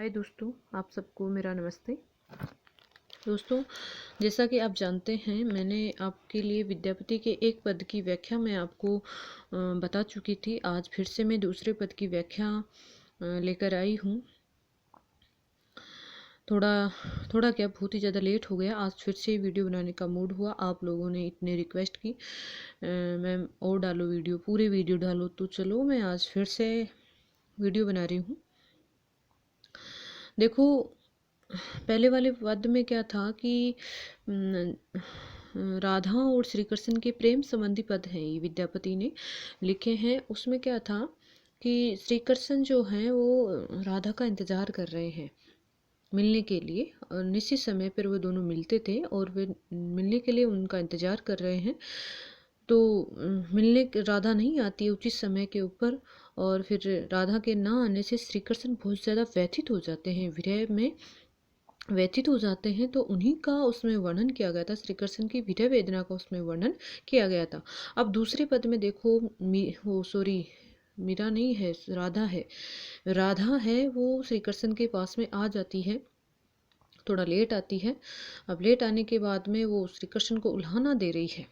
हाय दोस्तों, आप सबको मेरा नमस्ते। दोस्तों, जैसा कि आप जानते हैं, मैंने आपके लिए विद्यापति के एक पद की व्याख्या मैं आपको बता चुकी थी। आज फिर से मैं दूसरे पद की व्याख्या लेकर आई हूँ। थोड़ा क्या, बहुत ही ज़्यादा लेट हो गया। आज फिर से वीडियो बनाने का मूड हुआ। आप लोगों ने इतने रिक्वेस्ट की मैम और डालो वीडियो, पूरे वीडियो डालो, तो चलो मैं आज फिर से वीडियो बना रही हूँ। देखो, पहले वाले पद में क्या था कि राधा और श्री कृष्ण के प्रेम संबंधी पद हैं, ये विद्यापति ने लिखे हैं। उसमें क्या था कि श्री कृष्ण जो हैं वो राधा का इंतजार कर रहे हैं मिलने के लिए, और निश्चित समय पर वो दोनों मिलते थे और वे मिलने के लिए उनका इंतजार कर रहे हैं। तो मिलने राधा नहीं आती है उचित समय के ऊपर, और फिर राधा के ना आने से श्री कृष्ण बहुत ज़्यादा व्यथित हो जाते हैं, विरह में व्यथित हो जाते हैं। तो उन्हीं का उसमें वर्णन किया गया था, श्री कृष्ण की विरह वेदना का उसमें वर्णन किया गया था। अब दूसरे पद में देखो, मीरा नहीं है, राधा है। राधा है, वो श्री कृष्ण के पास में आ जाती है, थोड़ा लेट आती है। अब लेट आने के बाद में वो श्री कृष्ण को उल्हाना दे रही है।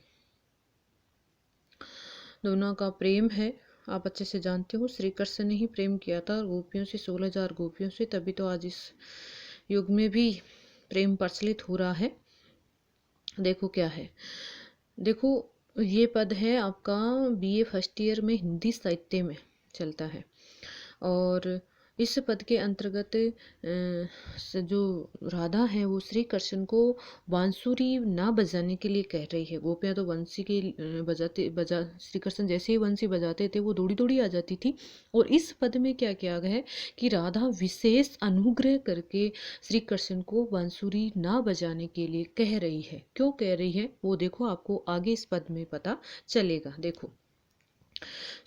दोनों का प्रेम है, आप अच्छे से जानते हो। श्री कृष्ण ने ही प्रेम किया था गोपियों से, 16,000 गोपियों से, तभी तो आज इस युग में भी प्रेम प्रचलित हो रहा है। देखो क्या है, देखो ये पद है आपका बीए फर्स्ट ईयर में हिंदी साहित्य में चलता है। और इस पद के अंतर्गत जो राधा है वो श्री कृष्ण को बांसुरी ना बजाने के लिए कह रही है। गोपियाँ तो बंसी के बजा श्री कृष्ण जैसे ही बंसी बजाते थे वो दौड़ी दौड़ी आ जाती थी। और इस पद में क्या किया गया है कि राधा विशेष अनुग्रह करके श्री कृष्ण को बांसुरी ना बजाने के लिए कह रही है। क्यों कह रही है वो देखो, आपको आगे इस पद में पता चलेगा। देखो,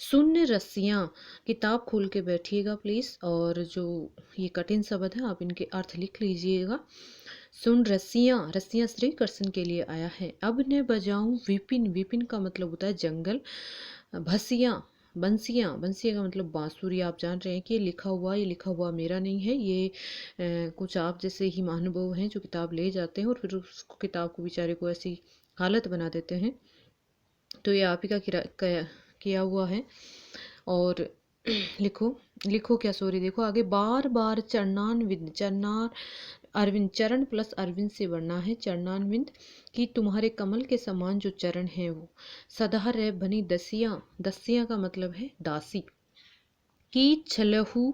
शून्य रस्सियाँ, किताब खोल के बैठिएगा प्लीज़, और जो ये कठिन शब्द है आप इनके अर्थ लिख लीजिएगा। सुन रस्सियाँ, रस्सियाँ श्री कृष्ण के लिए आया है। अब ने बजाऊं विपिन, विपिन का मतलब होता है जंगल। भसियाँ, बंसियाँ, बंसिया का मतलब बांसुरी। आप जान रहे हैं कि ये लिखा हुआ मेरा नहीं है, ये कुछ आप जैसे ही महानुभाव हैं जो किताब ले जाते हैं और फिर उस किताब को बेचारे को ऐसी हालत बना देते हैं। तो ये आप ही का किया हुआ है। और लिखो, लिखो क्या, सॉरी, देखो आगे, बार बार चरणानविंद, चरणार अरविंद, चरण प्लस अरविंद से बढ़ना है, चरणानविंद कि तुम्हारे कमल के समान जो चरण है वो। सदा रह बनी दसियां, दसियां का मतलब है दासी। की छलहू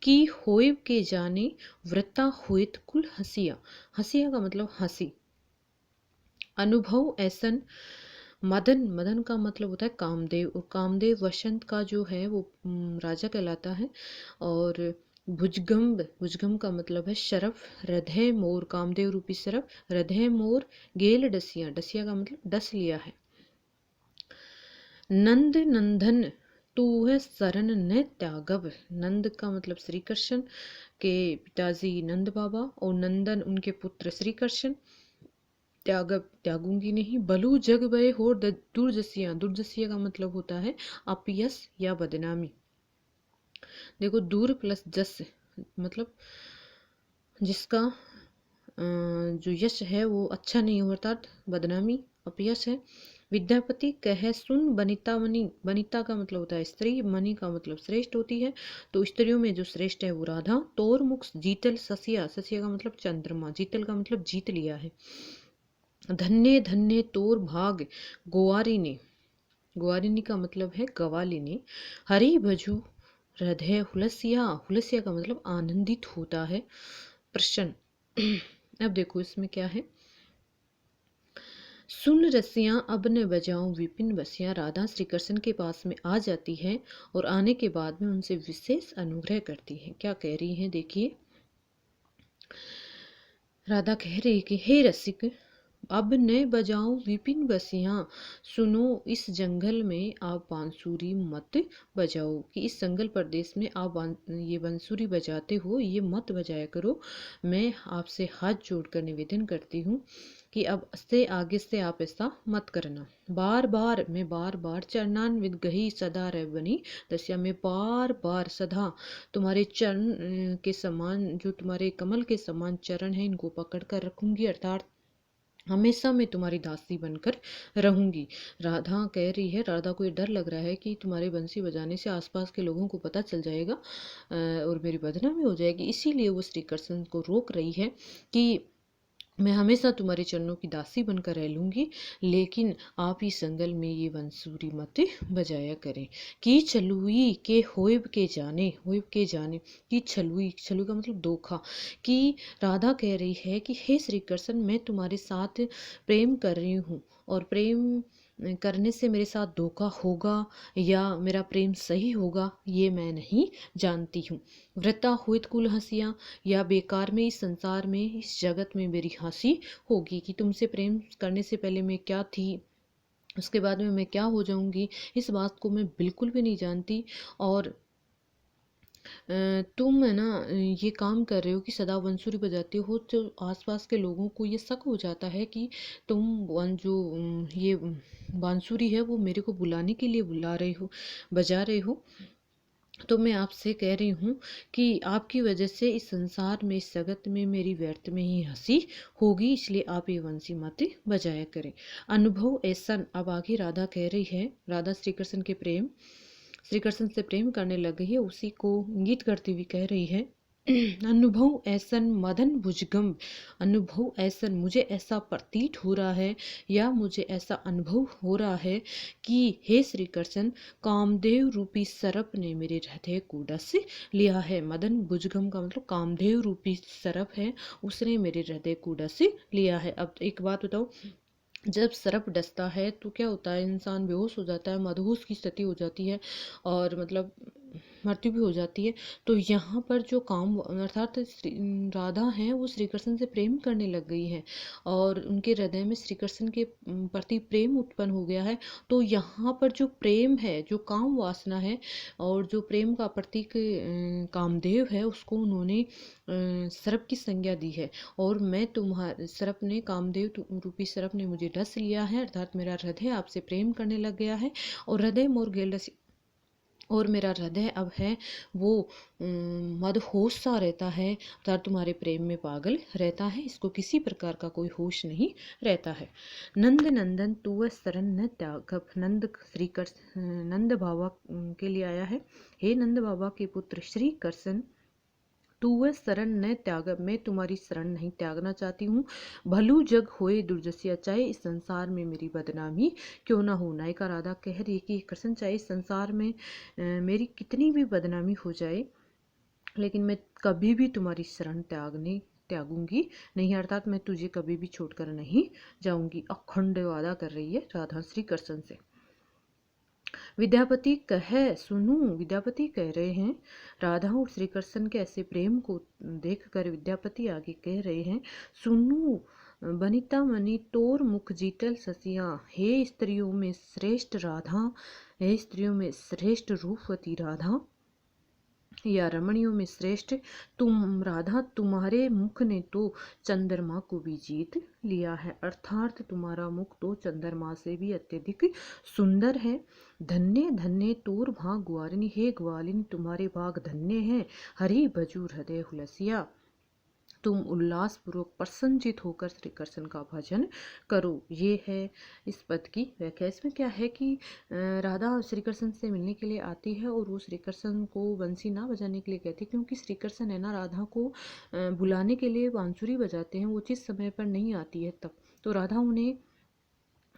की होय के जाने, वृत्ता होइत कुल हंसिया, हंसिया का मतलब हंसी। अनुभव ऐसन, मदन, मदन का मतलब होता है कामदेव, और कामदेव वसंत का जो है वो राजा कहलाता है। और भुजगम्ब, भुजगम का मतलब है शरफ। हृदय मोर, कामदेव रूपी शरफ। हृदय मोर गेल डसिया, डसिया का मतलब डस लिया है। नंद नंदन तू है शरण न त्यागव, नंद का मतलब श्री कृष्ण के पिताजी नंद बाबा, और नंदन उनके पुत्र श्री कृष्ण। त्यागूंगी नहीं। बलू जग भय हो दुर्जसिया, दुर्जसिया का मतलब होता है अपयश या बदनामी। देखो, दूर प्लस जस मतलब जिसका जो यश है वो अच्छा नहीं हो, अर्थात बदनामी, अपयश है। विद्यापति कहे सुन बनिता मणि, बनिता का मतलब होता है स्त्री, मणि का मतलब श्रेष्ठ होती है। तो स्त्रियों में जो श्रेष्ठ है वो राधा। तोर मुख जीतल ससिया, ससिया का मतलब चंद्रमा, जीतल का मतलब जीत लिया है। धन्य धन्य तोर भाग गोवारिनी, गोवारिनी का मतलब है गवालिनी। हरि भजू हृदय हुलसिया, हुलसिया का मतलब आनंदित होता है, प्रसन्न। अब देखो इसमें क्या है, सुन रसियां अब न बजाऊं विपिन बसियां। राधा श्री कृष्ण के पास में आ जाती है और आने के बाद में उनसे विशेष अनुग्रह करती है। क्या कह रही है देखिए, राधा कह रही है कि हे रसिक, अब न बजाओ विपिन बसियां, सुनो इस जंगल में आप बांसुरी मत बजाओ। कि इस जंगल प्रदेश में आप ये बांसुरी बजाते हो, ये मत बजाया करो। मैं आपसे हाथ जोड़कर निवेदन करती हूँ कि अब से आगे से आप ऐसा मत करना। बार बार चरणान्वित गही सदा रह बनी दसिया, में बार बार सदा तुम्हारे चरण के समान, जो तुम्हारे कमल के समान चरण है, इनको पकड़ कर रखूंगी, अर्थात हमेशा मैं तुम्हारी दासी बनकर रहूंगी। राधा कह रही है, राधा को ये डर लग रहा है कि तुम्हारे बंसी बजाने से आसपास के लोगों को पता चल जाएगा और मेरी बदनामी हो जाएगी, इसीलिए वो श्री कृष्ण को रोक रही है कि मैं हमेशा तुम्हारे चरणों की दासी बनकर रह लूंगी, लेकिन आप इस जंगल में ये बंसूरी मत बजाया करें। कि छलुई के होइब के जाने कि छलुई, छलुई का मतलब धोखा। कि राधा कह रही है कि हे श्री कृष्ण, मैं तुम्हारे साथ प्रेम कर रही हूँ और प्रेम करने से मेरे साथ धोखा होगा या मेरा प्रेम सही होगा, ये मैं नहीं जानती हूँ। वृता हुइत कुल हंसियाँ, या बेकार में इस संसार में, इस जगत में मेरी हंसी होगी। कि तुमसे प्रेम करने से पहले मैं क्या थी, उसके बाद में मैं क्या हो जाऊंगी, इस बात को मैं बिल्कुल भी नहीं जानती। और तुम है ना ये काम कर रहे हो कि सदा बंसुरी बजाते हो, तो आसपास के लोगों को ये शक हो जाता है कि तुम ये बांसुरी है वो मेरे को बुलाने के लिए बुला रहे हो, बजा रहे हो। तो मैं आपसे कह रही हूँ कि आपकी वजह से इस संसार में, इस जगत में मेरी व्यर्थ में ही हंसी होगी, इसलिए आप ये बंसी मत बजाया करें। अनुभव ऐसा, अब आगे राधा कह रही है, राधा श्री कृष्ण से प्रेम करने लग गई है, उसी को इंगित करती हुई कह रही है अनुभव ऐसन मदन भुजगम, अनुभव ऐसन, मुझे ऐसा प्रतीत हो रहा है या मुझे ऐसा अनुभव हो रहा है कि हे श्री कृष्ण, कामदेव रूपी सर्प ने मेरे हृदय को डस लिया है। मदन भुजगम का मतलब कामदेव रूपी सर्प है, उसने मेरे हृदय को डस लिया है। अब एक बात बताओ, जब सर्प डसता है तो क्या होता है, इंसान बेहोश हो जाता है, मदहोश की स्थिति हो जाती है और मतलब मृत्यु भी हो जाती है। तो यहाँ पर जो काम, अर्थात राधा है वो श्री कृष्ण से प्रेम करने लग गई है और उनके हृदय में श्री कृष्ण के प्रति प्रेम उत्पन्न हो गया है। तो यहाँ पर जो प्रेम है, जो काम वासना है और जो प्रेम का प्रतीक कामदेव है, उसको उन्होंने सर्प की संज्ञा दी है। और मैं तुम्हारे सर्प ने, कामदेव रूपी सर्प ने मुझे डस लिया है, अर्थात मेरा हृदय आपसे प्रेम करने लग गया है और हृदय मोर गेल डस, और मेरा हृदय अब है वो मदहोश सा रहता है, अर्थात तुम्हारे प्रेम में पागल रहता है, इसको किसी प्रकार का कोई होश नहीं रहता है। नंद नंदन तू शरण न त्यागप, नंद श्री कृष्ण नंद बाबा के लिए आया है। हे नंद बाबा के पुत्र श्री कृष्ण, तू वह शरण न त्याग, मैं तुम्हारी शरण नहीं त्यागना चाहती हूँ। भलू जग होए दुर्जसिया, चाहे इस संसार में मेरी बदनामी क्यों ना हो। नायिका राधा कह रही है कि कृष्ण, चाहे इस संसार में मेरी कितनी भी बदनामी हो जाए, लेकिन मैं कभी भी तुम्हारी शरण त्यागूंगी नहीं, अर्थात मैं तुझे कभी भी छोड़कर नहीं जाऊंगी। अखंड वादा कर रही है राधा श्री कृष्ण से। विद्यापति विद्यापति कह रहे हैं, राधा और श्री कृष्ण के ऐसे प्रेम को देखकर विद्यापति आगे कह रहे हैं, सुनू बनिता मणि तोर मुख जीतल ससिया, हे स्त्रियों में श्रेष्ठ राधा, हे स्त्रियों में श्रेष्ठ रूपवती राधा या रमणियों में श्रेष्ठ तुम राधा, तुम्हारे मुख ने तो चंद्रमा को भी जीत लिया है, अर्थात तुम्हारा मुख तो चंद्रमा से भी अत्यधिक सुंदर है। धन्य धन्य तोर भाग ग्वालिनी, हे ग्वालिनी तुम्हारे भाग धन्य है। हरि भजू हृदय हुलसिया, तुम उल्लासपूर्वक प्रसन्नचित होकर श्री कृष्ण का भजन करो। ये है इस पद की व्याख्या। इसमें क्या है कि राधा श्री कृष्ण से मिलने के लिए आती है और वो श्री कृष्ण को बंसी ना बजाने के लिए कहती है, क्योंकि श्री कृष्ण है ना राधा को बुलाने के लिए बांसुरी बजाते हैं, वो चीज़ समय पर नहीं आती है तब, तो राधा उन्हें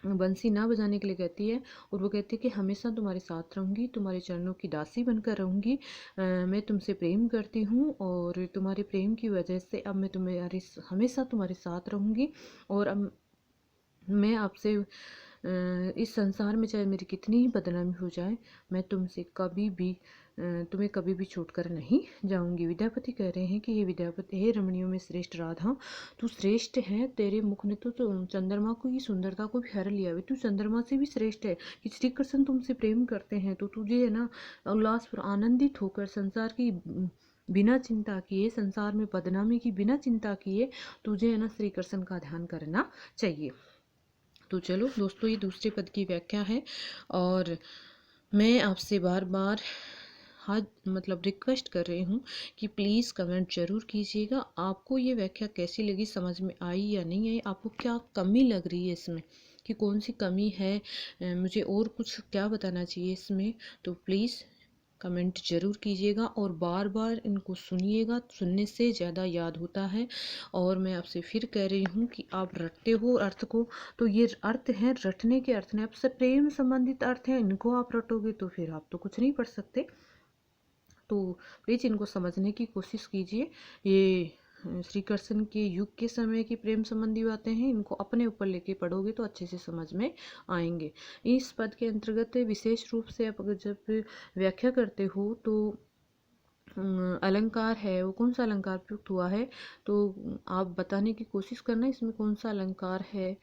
बंसी ना बजाने के लिए कहती है और वो कहती है कि हमेशा तुम्हारे साथ रहूँगी, तुम्हारे चरणों की दासी बनकर रहूँगी। मैं तुमसे प्रेम करती हूँ और तुम्हारे प्रेम की वजह से अब मैं तुम्हारे हमेशा तुम्हारे साथ रहूँगी और अब मैं आपसे इस संसार में चाहे मेरी कितनी ही बदनामी हो जाए, मैं तुमसे कभी भी तुम्हें कभी भी छोड़कर नहीं जाऊंगी। विद्यापति कह रहे हैं कि ये विद्यापति, हे रमणियों में श्रेष्ठ राधा, तू श्रेष्ठ है। तेरे मुख ने तो चंद्रमा को की सुंदरता को भी हर लिया, तू चंद्रमा से भी श्रेष्ठ है। कि श्री कृष्ण तुमसे प्रेम करते हैं तो तुझे है ना उल्लास पर आनंदित होकर संसार की बिना चिंता किए, संसार में बदनामी की बिना चिंता किए तुझे है ना श्री कृष्ण का ध्यान करना चाहिए। तो चलो दोस्तों, ये दूसरे पद की व्याख्या है और मैं आपसे बार बार हाथ मतलब रिक्वेस्ट कर रही हूँ कि प्लीज़ कमेंट जरूर कीजिएगा। आपको ये व्याख्या कैसी लगी, समझ में आई या नहीं आई, आपको क्या कमी लग रही है इसमें, कि कौन सी कमी है, मुझे और कुछ क्या बताना चाहिए इसमें, तो प्लीज़ कमेंट जरूर कीजिएगा और बार बार इनको सुनिएगा। सुनने से ज़्यादा याद होता है। और मैं आपसे फिर कह रही हूँ कि आप रटते हो अर्थ को, तो ये अर्थ है, रटने के अर्थ हैं, आपसे प्रेम संबंधित अर्थ हैं, इनको आप रटोगे तो फिर आप तो कुछ नहीं पढ़ सकते। तो प्लीज़ इनको समझने की कोशिश कीजिए। ये श्री कृष्ण के युग के समय की प्रेम संबंधी बातें हैं, इनको अपने ऊपर लेके पढ़ोगे तो अच्छे से समझ में आएंगे। इस पद के अंतर्गत विशेष रूप से आप अगर जब व्याख्या करते हो तो अलंकार है, वो कौन सा अलंकार प्रयुक्त हुआ है, तो आप बताने की कोशिश करना इसमें कौन सा अलंकार है।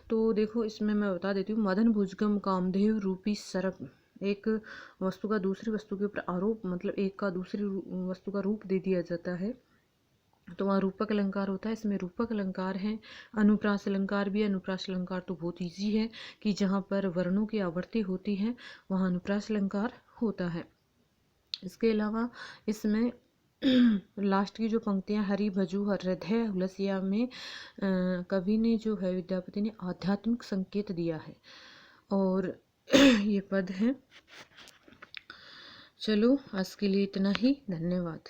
तो देखो, इसमें मैं बता देती हूँ, मदन भुजगम कामधेव रूपी सर्प, एक वस्तु का दूसरी वस्तु के ऊपर आरोप, मतलब एक का दूसरी वस्तु का रूप दे दिया जाता है, तो वहाँ रूपक अलंकार होता है। इसमें रूपक अलंकार है। अनुप्रास अलंकार भी है। अनुप्रास अलंकार तो बहुत ईजी है कि जहाँ पर वर्णों की आवर्ती होती है वहाँ अनुप्रास अलंकार होता है। इसके अलावा इसमें लास्ट की जो पंक्तियां, हरि भजू हृदय हुलसिया में कवि ने जो है, विद्यापति ने आध्यात्मिक संकेत दिया है और ये पद है। चलो आज के लिए इतना ही, धन्यवाद।